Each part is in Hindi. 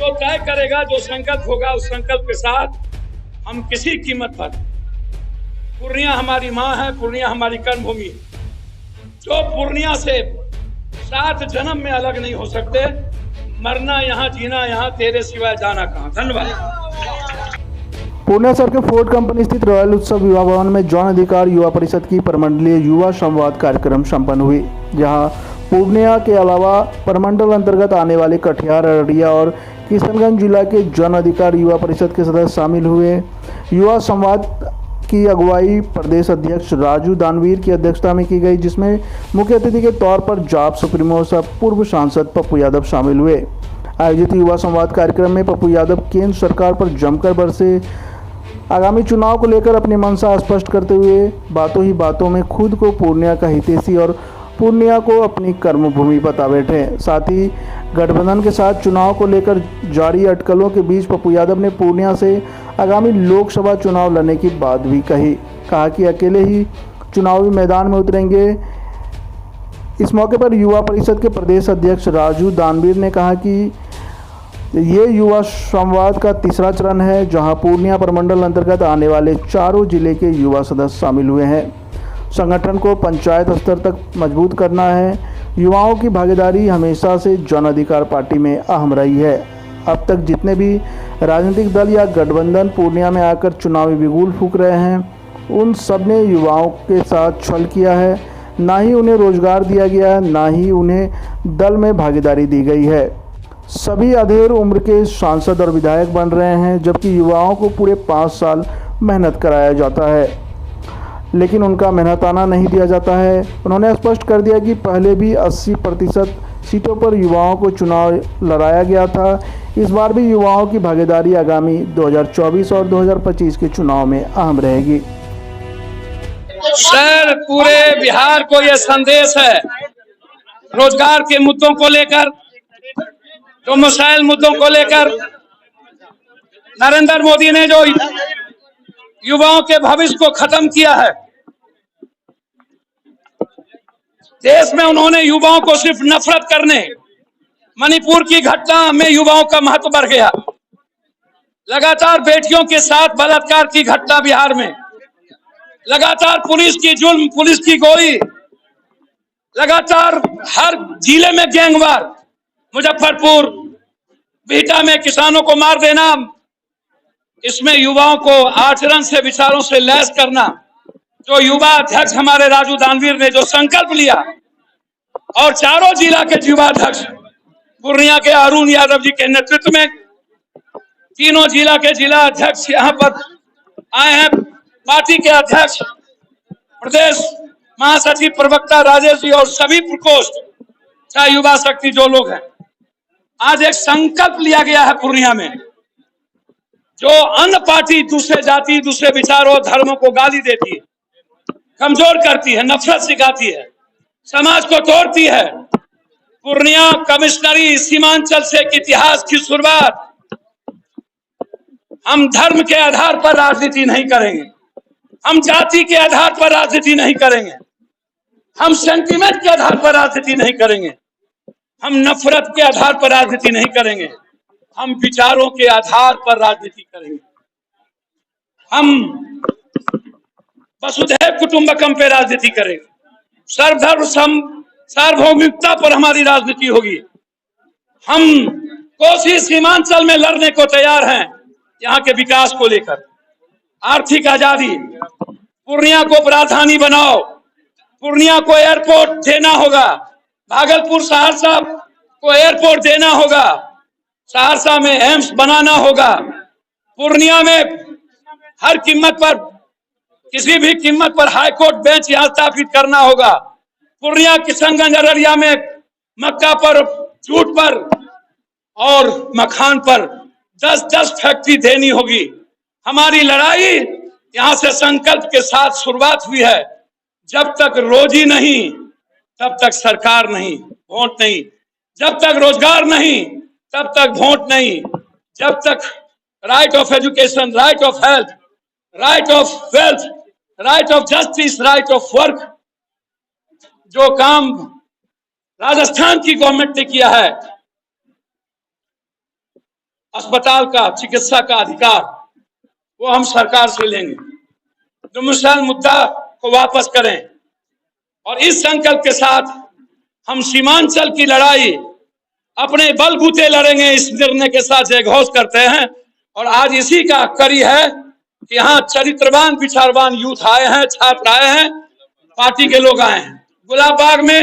जो तय करेगा, जो संकल्प होगा, उस संकल्प के साथ हम किसी कीमत पर, पूर्णिया हमारी माँ है, पूर्णिया हमारी कर्मभूमि है। जो पूर्णिया से 7 जन्म में अलग नहीं हो सकते, मरना यहाँ, जीना यहाँ, तेरे सिवाय जाना कहाँ। धन्यवाद। पूर्णिया शहर के फोर्ड कंपनी स्थित रॉयल उत्सव युवा भवन में जन अधिकार युवा परिषद की प्रमंडलीय युवा संवाद कार्यक्रम संपन्न हुई, जहां पूर्णिया के अलावा प्रमंडल अंतर्गत आने वाले कटिहार, अररिया और किशनगंज जिला के जन अधिकार युवा परिषद के सदस्य शामिल हुए। युवा संवाद की अगुवाई प्रदेश अध्यक्ष राजू दानवीर की अध्यक्षता में की गई, जिसमें मुख्य अतिथि के तौर पर जाप सुप्रीमो सह पूर्व सांसद पप्पू यादव शामिल हुए। आयोजित युवा संवाद कार्यक्रम में पप्पू यादव केंद्र सरकार पर जमकर बरसे। आगामी चुनाव को लेकर अपनी मंशा स्पष्ट करते हुए बातों ही बातों में खुद को पूर्णिया का हितैषी और पूर्णिया को अपनी कर्मभूमि बता बैठे। साथ ही गठबंधन के साथ चुनाव को लेकर जारी अटकलों के बीच पप्पू यादव ने पूर्णिया से आगामी लोकसभा चुनाव लड़ने की बात भी कहा कि अकेले ही चुनावी मैदान में उतरेंगे। इस मौके पर युवा परिषद के प्रदेश अध्यक्ष राजू दानवीर ने कहा कि ये युवा संवाद का तीसरा चरण है, जहां पूर्णिया प्रमंडल अंतर्गत आने वाले चारों जिले के युवा सदस्य शामिल हुए हैं। संगठन को पंचायत स्तर तक मजबूत करना है। युवाओं की भागीदारी हमेशा से जन अधिकार पार्टी में अहम रही है। अब तक जितने भी राजनीतिक दल या गठबंधन पूर्णिया में आकर चुनावी बिगुल फूंक रहे हैं, उन सब ने युवाओं के साथ छल किया है। ना ही उन्हें रोजगार दिया गया है, ना ही उन्हें दल में भागीदारी दी गई है। सभी अधेड़ उम्र के सांसद और विधायक बन रहे हैं, जबकि युवाओं को पूरे 5 साल मेहनत कराया जाता है, लेकिन उनका मेहनताना नहीं दिया जाता है। उन्होंने स्पष्ट कर दिया कि पहले भी 80% सीटों पर युवाओं को चुनाव लड़ाया गया था। इस बार भी युवाओं की भागीदारी आगामी 2024 और 2025 के चुनाव में अहम रहेगी। सर, पूरे बिहार को यह संदेश है, रोजगार के मुद्दों को लेकर, जो मसाइल मुद्दों को लेकर नरेंद्र मोदी ने जो युवाओं के भविष्य को खत्म किया है, देश में उन्होंने युवाओं को सिर्फ नफरत करने, मणिपुर की घटना में युवाओं का महत्व बढ़ गया। लगातार बेटियों के साथ बलात्कार की घटना बिहार में, लगातार पुलिस की जुल्म, पुलिस की गोली, लगातार हर जिले में गैंगवार, मुजफ्फरपुर, बिहटा में किसानों को मार देना, इसमें युवाओं को आचरण से, विचारों से लैस करना, जो युवा अध्यक्ष हमारे राजू दानवीर ने जो संकल्प लिया, और चारों जिला के युवा अध्यक्ष पूर्णिया के अरुण यादव जी के नेतृत्व में तीनों जिला के जिला अध्यक्ष यहाँ पर आए हैं। पार्टी के अध्यक्ष, प्रदेश महासचिव, प्रवक्ता राजेश जी और सभी प्रकोष्ठ, चाहे युवा शक्ति जो लोग हैं, आज एक संकल्प लिया गया है पूर्णिया में। जो अन्य पार्टी दूसरे जाति, दूसरे विचारों, धर्मों को गाली देती है, कमजोर करती है, नफरत सिखाती है, समाज को तोड़ती है, पूर्णिया कमिश्नरी सीमांचल से इतिहास की शुरुआत। हम धर्म के आधार पर राजनीति नहीं करेंगे, हम जाति के आधार पर राजनीति नहीं करेंगे, हम सेंटीमेंट के आधार पर राजनीति नहीं करेंगे, हम नफरत के आधार पर राजनीति नहीं करेंगे, हम विचारों के आधार पर राजनीति करेंगे। हम वसुधैव कुटुंबकम पे राजनीति करेंगे, सर्वधर्म सार्वभौमिकता पर हमारी राजनीति होगी। हम कोसी सीमांचल में लड़ने को तैयार हैं, यहाँ के विकास को लेकर, आर्थिक आजादी, पूर्णिया को राजधानी बनाओ, पूर्णिया को एयरपोर्ट देना होगा, भागलपुर सहरसा को एयरपोर्ट देना होगा, सहरसा में एम्स बनाना होगा, पूर्णिया में हर कीमत पर, किसी भी कीमत पर हाईकोर्ट बेंच यहाँ स्थापित करना होगा, पूर्णिया किशनगंज अररिया में मक्का पर, जूट पर और मखान पर 10-10 फैक्ट्री देनी होगी। हमारी लड़ाई यहाँ से संकल्प के साथ शुरुआत हुई है। जब तक रोजी नहीं, तब तक सरकार नहीं, वोट नहीं। जब तक रोजगार नहीं, तब तक वोट नहीं। जब तक right of education, right of health, right of wealth, right of justice, right of work, जो काम राजस्थान की गवर्नमेंट ने किया है, अस्पताल का, चिकित्सा का अधिकार वो हम सरकार से लेंगे। डोमिसाइल मुद्दा को वापस करें और इस संकल्प के साथ हम सीमांचल की लड़ाई अपने बलबूते लड़ेंगे। इस निर्णय के साथ जयघोष करते हैं। और आज इसी का कड़ी है कि यहाँ चरित्रवान विचारवान यूथ आए हैं, छात्र आए हैं, पार्टी के लोग आए हैं। गुलाब बाग में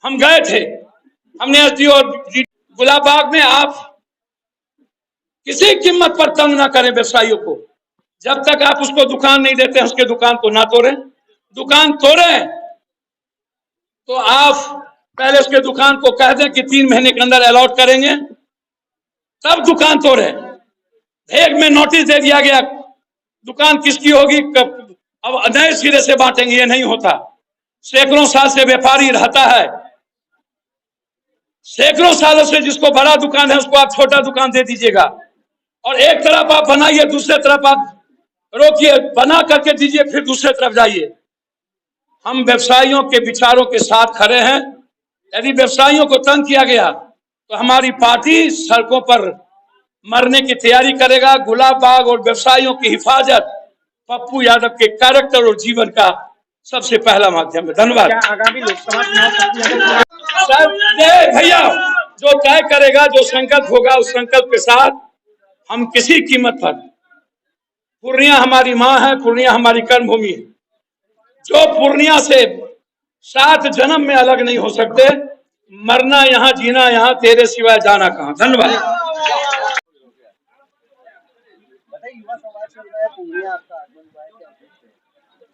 हम गए थे, हमने एसडीओ गुलाब बाग में आप किसी कीमत पर तंग ना करें व्यवसायियों को। जब तक आप उसको दुकान नहीं देते हैं, उसके दुकान को ना तोड़ें। दुकान तोड़े तो आप पहले उसके दुकान को कह दें कि 3 महीने के अंदर अलॉट करेंगे, तब दुकान तोड़े। भेग में नोटिस दे दिया गया, दुकान किसकी होगी, अब नए सिरे से बांटेंगे, ये नहीं होता। सैकड़ों साल से व्यापारी रहता है, सैकड़ों सालों से जिसको बड़ा दुकान है उसको आप छोटा दुकान दे दीजिएगा। और एक तरफ आप बनाइए, दूसरे तरफ आप रोकिए, बना करके दीजिए, फिर दूसरे तरफ जाइए। हम व्यवसायियों के विचारों के साथ खड़े हैं। यदि व्यवसायियों को तंग किया गया तो हमारी पार्टी सड़कों पर मरने की तैयारी करेगा। गुलाब बाग और व्यवसायियों की हिफाजत पप्पू यादव के कैरेक्टर और जीवन का सबसे पहला माध्यम है। धन्यवाद। आगामी लोकसभा चुनाव सर भैया, जो तय करेगा, जो संकल्प होगा, उस संकल्प के साथ हम किसी कीमत पर, पूर्णिया हमारी माँ है, पूर्णिया हमारी कर्मभूमि है। जो पूर्णिया से 7 जन्म में अलग नहीं हो सकते, मरना यहाँ, जीना यहाँ, तेरे सिवाय जाना कहाँ। धन्यवाद।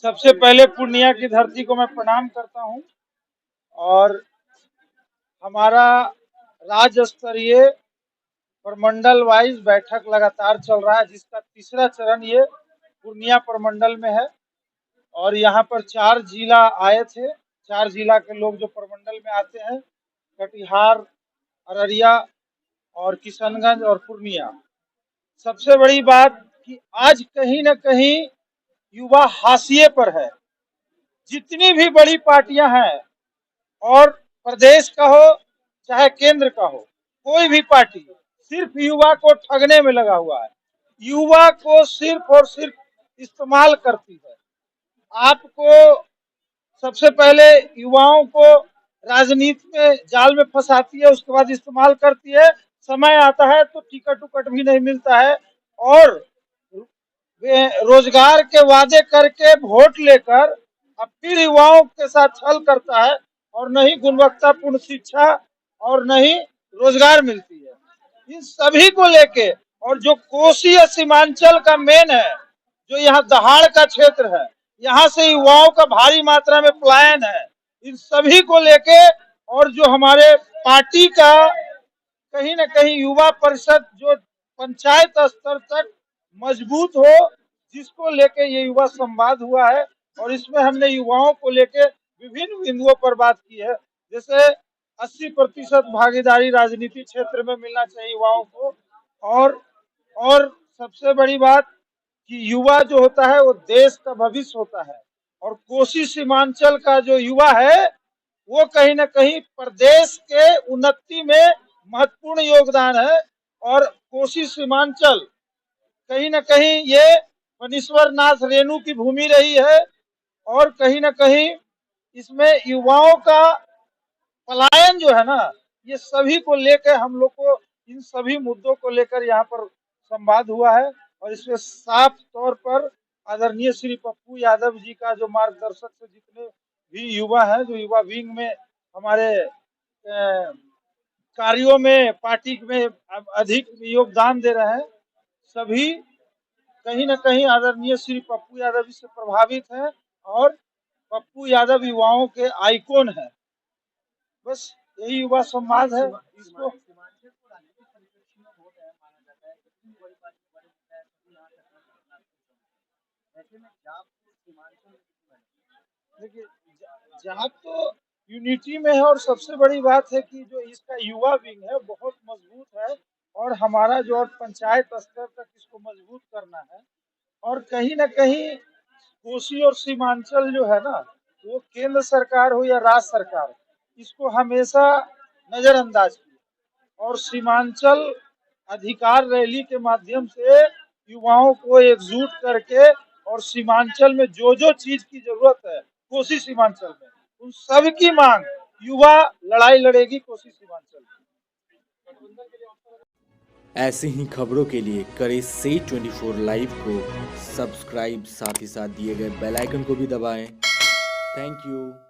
सबसे पहले पूर्णिया की धरती को मैं प्रणाम करता हूं और हमारा राज्य स्तरीय प्रमंडल वाइज बैठक लगातार चल रहा है, जिसका तीसरा चरण ये पूर्णिया प्रमंडल में है। और यहाँ पर 4 जिला आए थे, 4 जिला के लोग जो प्रमंडल में आते हैं, कटिहार, अररिया और किशनगंज और पूर्णिया। सबसे बड़ी बात कि आज कहीं न कहीं युवा हाशिए पर है। जितनी भी बड़ी पार्टियां हैं, और प्रदेश का हो चाहे केंद्र का हो, कोई भी पार्टी सिर्फ युवा को ठगने में लगा हुआ है, युवा को सिर्फ और सिर्फ इस्तेमाल करती है। आपको सबसे पहले युवाओं को राजनीति में जाल में फंसाती है, उसके बाद इस्तेमाल करती है। समय आता है तो टिकट उकट भी नहीं मिलता है और रोजगार के वादे करके वोट लेकर अब फिर युवाओं के साथ छल करता है और न ही गुणवत्तापूर्ण शिक्षा और न ही रोजगार मिलती है। इन सभी को लेके, और जो कोसी सीमांचल का मेन है, जो यहाँ दहाड़ का क्षेत्र है, यहाँ से युवाओं का भारी मात्रा में पलायन है, इन सभी को लेके, और जो हमारे पार्टी का कहीं न कहीं युवा परिषद जो पंचायत स्तर तक मजबूत हो, जिसको लेके ये युवा संवाद हुआ है। और इसमें हमने युवाओं को लेके विभिन्न बिंदुओं पर बात की है, जैसे 80% भागीदारी राजनीति क्षेत्र में मिलना चाहिए युवाओं को। और सबसे बड़ी बात कि युवा जो होता है वो देश का भविष्य होता है, और कोसी सीमांचल का जो युवा है वो कहीं न कहीं प्रदेश के उन्नति में महत्वपूर्ण योगदान है। और कोसी सीमांचल कहीं न कहीं ये मनीश्वर नाथ रेणु की भूमि रही है, और कहीं न कहीं इसमें युवाओं का पलायन जो है ना, ये सभी को लेकर हम लोग को, इन सभी मुद्दों को लेकर यहाँ पर संवाद हुआ है। और इसमें साफ तौर पर आदरणीय श्री पप्पू यादव जी का जो मार्गदर्शक से जितने भी युवा हैं, जो युवा विंग में हमारे कार्यों में पार्टी में अधिक योगदान दे रहे हैं, सभी कहीं न कहीं आदरणीय श्री पप्पू यादव जी से प्रभावित हैं, और पप्पू यादव युवाओं के आइकॉन है। बस यही युवा संवाद है। इसको देखिए, जाप तो यूनिटी में है, और सबसे बड़ी बात है कि जो इसका युवा विंग है बहुत मजबूत है, और हमारा जो पंचायत स्तर तक इसको मजबूत करना है। और कहीं न कहीं कोसी और सीमांचल जो है ना, वो केंद्र सरकार हो या राज्य सरकार, इसको हमेशा नजरअंदाज किया, और सीमांचल अधिकार रैली के माध्यम से युवाओं को एकजुट करके और सीमांचल में जो जो चीज की जरूरत है कोसी सीमांचल में, उन सब की मांग युवा लड़ाई लड़ेगी कोसी सीमांचल में। ऐसे ही खबरों के लिए करें से 24 लाइव को सब्सक्राइब, साथ ही साथ दिए गए बेल आइकन को भी दबाएं। Thank you.